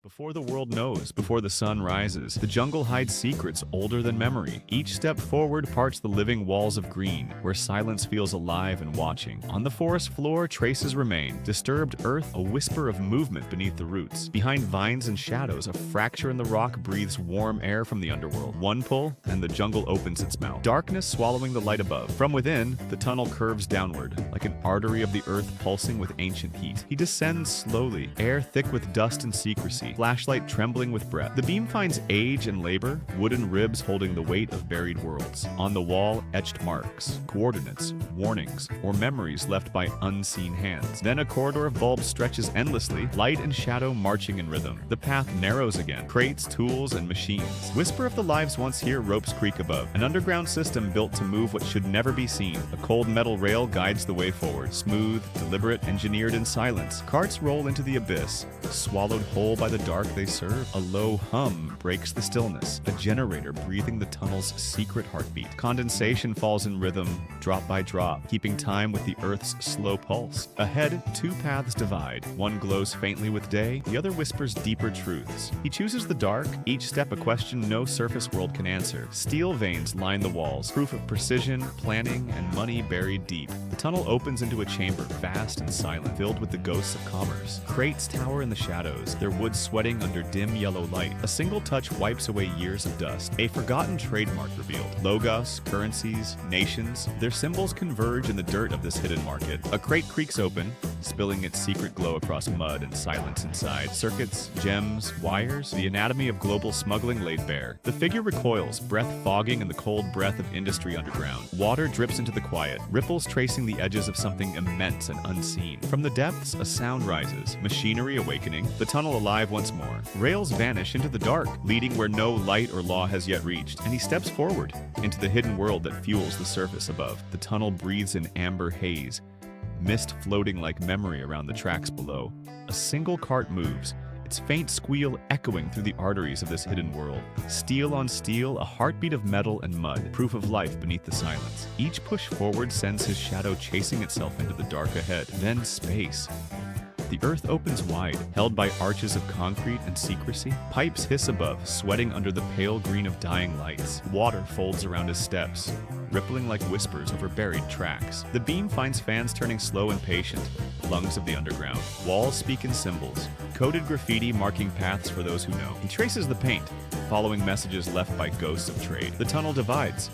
Before the world knows, before the sun rises, the jungle hides secrets older than memory. Each step forward parts the living walls of green, where silence feels alive and watching. On the forest floor, traces remain. Disturbed earth, a whisper of movement beneath the roots. Behind vines and shadows, a fracture in the rock breathes warm air from the underworld. One pull, and the jungle opens its mouth. Darkness swallowing the light above. From within, the tunnel curves downward, like an artery of the earth pulsing with ancient heat. He descends slowly, air thick with dust and secrecy. Flashlight trembling with breath. The beam finds age and labor, wooden ribs holding the weight of buried worlds. On the wall, etched marks, coordinates, warnings, or memories left by unseen hands. Then a corridor of bulbs stretches endlessly, light and shadow marching in rhythm. The path narrows again, crates, tools, and machines. Whisper of the lives once here ropes creak above. An underground system built to move what should never be seen. A cold metal rail guides the way forward. Smooth, deliberate, engineered in silence. Carts roll into the abyss, swallowed whole by the dark they serve. A low hum breaks the stillness, a generator breathing the tunnel's secret heartbeat. Condensation falls in rhythm, drop by drop, keeping time with the Earth's slow pulse. Ahead, two paths divide. One glows faintly with day, the other whispers deeper truths. He chooses the dark, each step a question no surface world can answer. Steel veins line the walls, proof of precision, planning, and money buried deep. The tunnel opens into a chamber, vast and silent, filled with the ghosts of commerce. Crates tower in the shadows, their wood sweating under dim yellow light. A single touch wipes away years of dust. A forgotten trademark revealed. Logos, currencies, nations, their symbols converge in the dirt of this hidden market. A crate creaks open, spilling its secret glow across mud and silence inside. Circuits, gems, wires, the anatomy of global smuggling laid bare. The figure recoils, breath fogging in the cold breath of industry underground. Water drips into the quiet, ripples tracing the edges of something immense and unseen. From the depths, a sound rises, machinery awakening, the tunnel alive once more. Rails vanish into the dark, leading where no light or law has yet reached, and he steps forward into the hidden world that fuels the surface above. The tunnel breathes in amber haze, mist floating like memory around the tracks below. A single cart moves, its faint squeal echoing through the arteries of this hidden world. Steel on steel, a heartbeat of metal and mud, proof of life beneath the silence. Each push forward sends his shadow chasing itself into the dark ahead. Then space. The earth opens wide, held by arches of concrete and secrecy. Pipes hiss above, sweating under the pale green of dying lights. Water folds around his steps, rippling like whispers over buried tracks. The beam finds fans turning slow and patient, lungs of the underground. Walls speak in symbols, coded graffiti marking paths for those who know. He traces the paint, following messages left by ghosts of trade. The tunnel divides.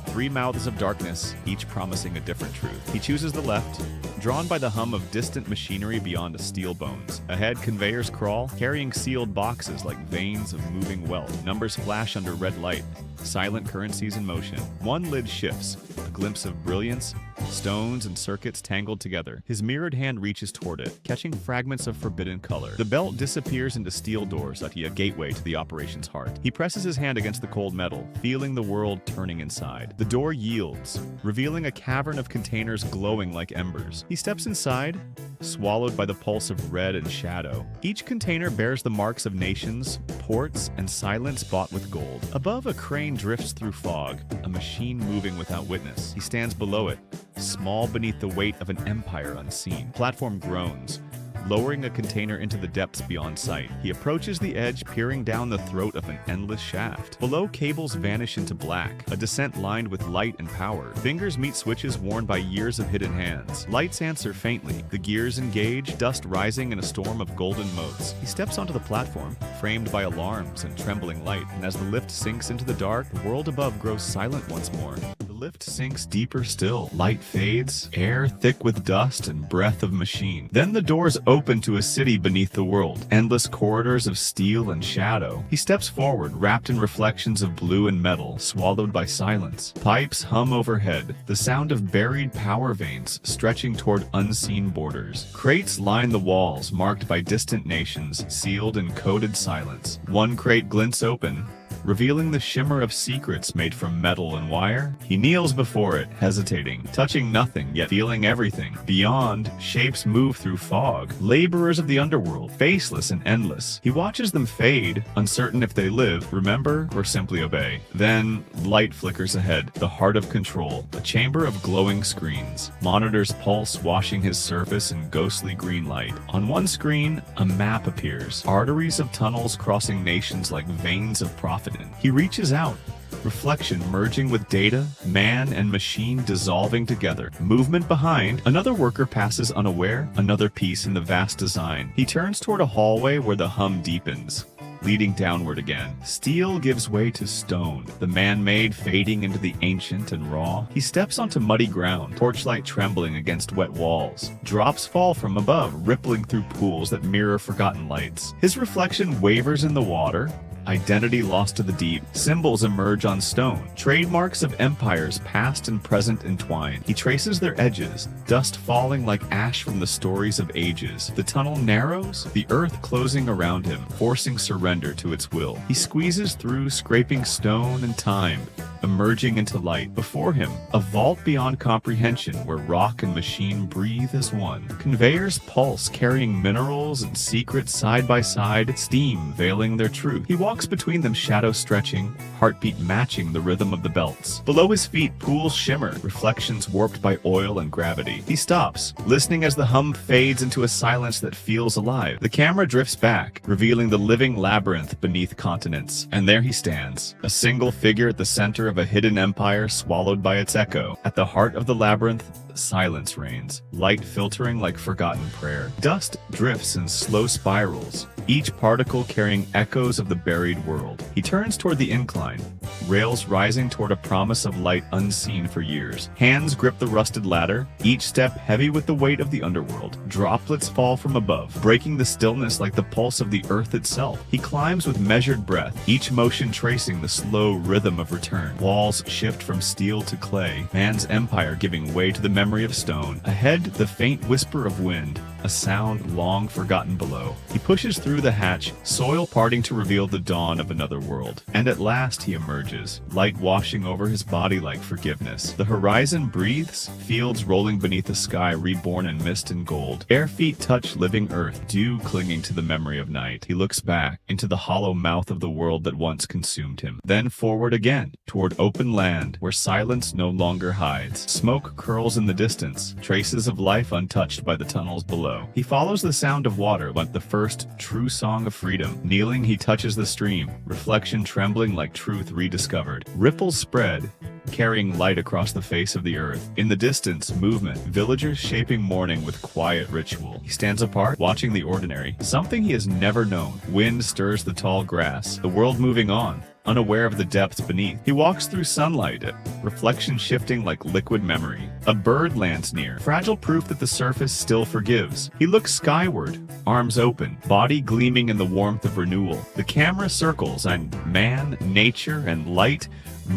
Three mouths of darkness, each promising a different truth. He chooses the left, drawn by the hum of distant machinery beyond steel bones. Ahead, conveyors crawl, carrying sealed boxes like veins of moving wealth. Numbers flash under red light, silent currencies in motion. One lid shifts, a glimpse of brilliance, stones and circuits tangled together. His mirrored hand reaches toward it, catching fragments of forbidden color. The belt disappears into steel doors, like a gateway to the operation's heart. He presses his hand against the cold metal, feeling the world turning inside. The door yields, revealing a cavern of containers glowing like embers. He steps inside, swallowed by the pulse of red and shadow. Each container bears the marks of nations, ports, and silence bought with gold. Above, a crane drifts through fog, a machine moving without witness. He stands below it, small beneath the weight of an empire unseen. Platform groans, lowering a container into the depths beyond sight. He approaches the edge, peering down the throat of an endless shaft. Below, cables vanish into black, a descent lined with light and power. Fingers meet switches worn by years of hidden hands. Lights answer faintly. The gears engage, dust rising in a storm of golden motes. He steps onto the platform, framed by alarms and trembling light, and as the lift sinks into the dark, the world above grows silent once more. The lift sinks deeper still. Light fades, air thick with dust and breath of machine. Then the doors open to a city beneath the world, endless corridors of steel and shadow. He steps forward, wrapped in reflections of blue and metal, swallowed by silence. Pipes hum overhead, the sound of buried power veins stretching toward unseen borders. Crates line the walls, marked by distant nations, sealed in coded silence. One crate glints open, revealing the shimmer of secrets made from metal and wire. He kneels before it, hesitating, touching nothing, yet feeling everything. Beyond, shapes move through fog, laborers of the underworld, faceless and endless. He watches them fade, uncertain if they live, remember, or simply obey. Then, light flickers ahead, the heart of control, a chamber of glowing screens. Monitors pulse, washing his surface in ghostly green light. On one screen, a map appears, arteries of tunnels crossing nations like veins of profit. He reaches out, reflection merging with data, man and machine dissolving together. Movement behind, another worker passes unaware, another piece in the vast design. He turns toward a hallway where the hum deepens, leading downward again. Steel gives way to stone, the man-made fading into the ancient and raw. He steps onto muddy ground, torchlight trembling against wet walls. Drops fall from above, rippling through pools that mirror forgotten lights. His reflection wavers in the water, identity lost to the deep. Symbols emerge on stone, trademarks of empires past and present entwined. He traces their edges, dust falling like ash from the stories of ages. The tunnel narrows, the earth closing around him, forcing surrender to its will. He squeezes through, scraping stone and time, emerging into light. Before him, a vault beyond comprehension where rock and machine breathe as one. Conveyors pulse, carrying minerals and secrets side by side, steam veiling their truth. He walks between them, shadow stretching, heartbeat matching the rhythm of the belts. Below his feet, pools shimmer, reflections warped by oil and gravity. He stops, listening as the hum fades into a silence that feels alive. The camera drifts back, revealing the living labyrinth beneath continents. And there he stands, a single figure at the center of a hidden empire swallowed by its echo. At the heart of the labyrinth, silence reigns, light filtering like forgotten prayer. Dust drifts in slow spirals, each particle carrying echoes of the buried world. He turns toward the incline, rails rising toward a promise of light unseen for years. Hands grip the rusted ladder, each step heavy with the weight of the underworld. Droplets fall from above, breaking the stillness like the pulse of the earth itself. He climbs with measured breath, each motion tracing the slow rhythm of return. Walls shift from steel to clay, man's empire giving way to the memory of stone. Ahead, the faint whisper of wind, a sound long forgotten below. He pushes through the hatch, soil parting to reveal the dawn of another world. And at last he emerges, light washing over his body like forgiveness. The horizon breathes, fields rolling beneath a sky reborn in mist and gold. Bare feet touch living earth, dew clinging to the memory of night. He looks back into the hollow mouth of the world that once consumed him. Then forward again, toward open land where silence no longer hides. Smoke curls in the distance, traces of life untouched by the tunnels below. He follows the sound of water like the first true song of freedom. Kneeling, he touches the stream, reflection trembling like truth rediscovered. Ripples spread, carrying light across the face of the earth. In the distance, movement, villagers shaping morning with quiet ritual. He stands apart, watching the ordinary, something he has never known. Wind stirs the tall grass, the world moving on, unaware of the depths beneath. He walks through sunlight, reflection shifting like liquid memory. A bird lands near, fragile proof that the surface still forgives. He looks skyward, arms open, body gleaming in the warmth of renewal. The camera circles, and man, nature, and light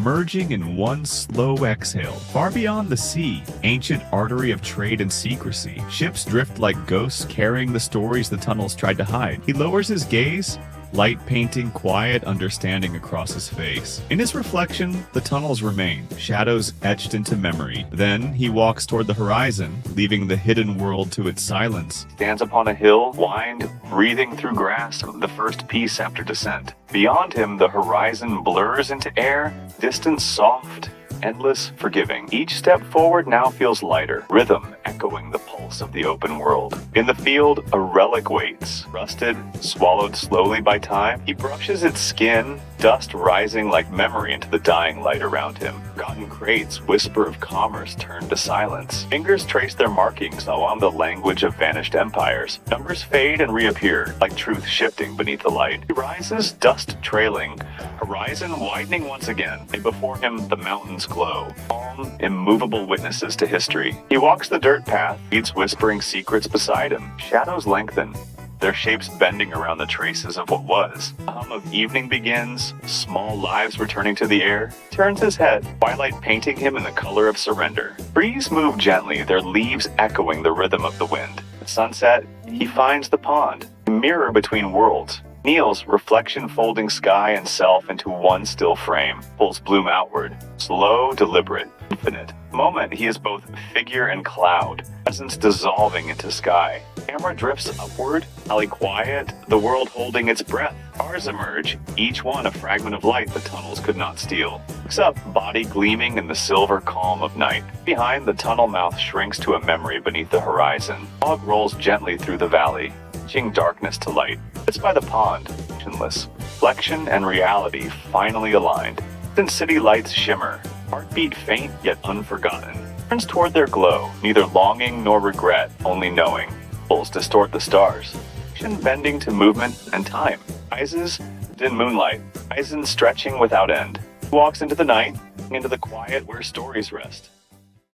merging in one slow exhale. Far beyond the sea, ancient artery of trade and secrecy. Ships drift like ghosts carrying the stories the tunnels tried to hide. He lowers his gaze, light painting quiet understanding across his face. In his reflection, the tunnels remain, shadows etched into memory. Then he walks toward the horizon, leaving the hidden world to its silence. Stands upon a hill, wind, breathing through grass, the first peace after descent. Beyond him, the horizon blurs into air, distance soft, endless, forgiving. Each step forward now feels lighter, rhythm echoing the pulse of the open world. In the field, a relic waits, rusted, swallowed slowly by time. He brushes its skin, dust rising like memory into the dying light around him. Forgotten crates, whisper of commerce turned to silence. Fingers trace their markings along the language of vanished empires. Numbers fade and reappear, like truth shifting beneath the light. He rises, dust trailing, horizon widening once again, and before him the mountains glow, calm, immovable witnesses to history. He walks the dirt path, beats whispering secrets beside him. Shadows lengthen, their shapes bending around the traces of what was. The hum of evening begins, small lives returning to the air. Turns his head, twilight painting him in the color of surrender. Breeze move gently, their leaves echoing the rhythm of the wind. At sunset, he finds the pond, a mirror between worlds. Kneels, reflection folding sky and self into one still frame, pulls bloom outward, slow, deliberate, infinite. Moment he is both figure and cloud, essence dissolving into sky. Camera drifts upward, alley quiet, the world holding its breath. Cars emerge, each one a fragment of light the tunnels could not steal. Looks up, body gleaming in the silver calm of night. Behind, the tunnel mouth shrinks to a memory beneath the horizon. Fog rolls gently through the valley, reaching darkness to light. It's by the pond, motionless. Reflection and reality finally aligned. Then city lights shimmer, heartbeat faint yet unforgotten. Turns toward their glow, neither longing nor regret, only knowing. Pulls distort the stars, action bending to movement and time. Rises in moonlight, horizon stretching without end. Walks into the night, into the quiet where stories rest.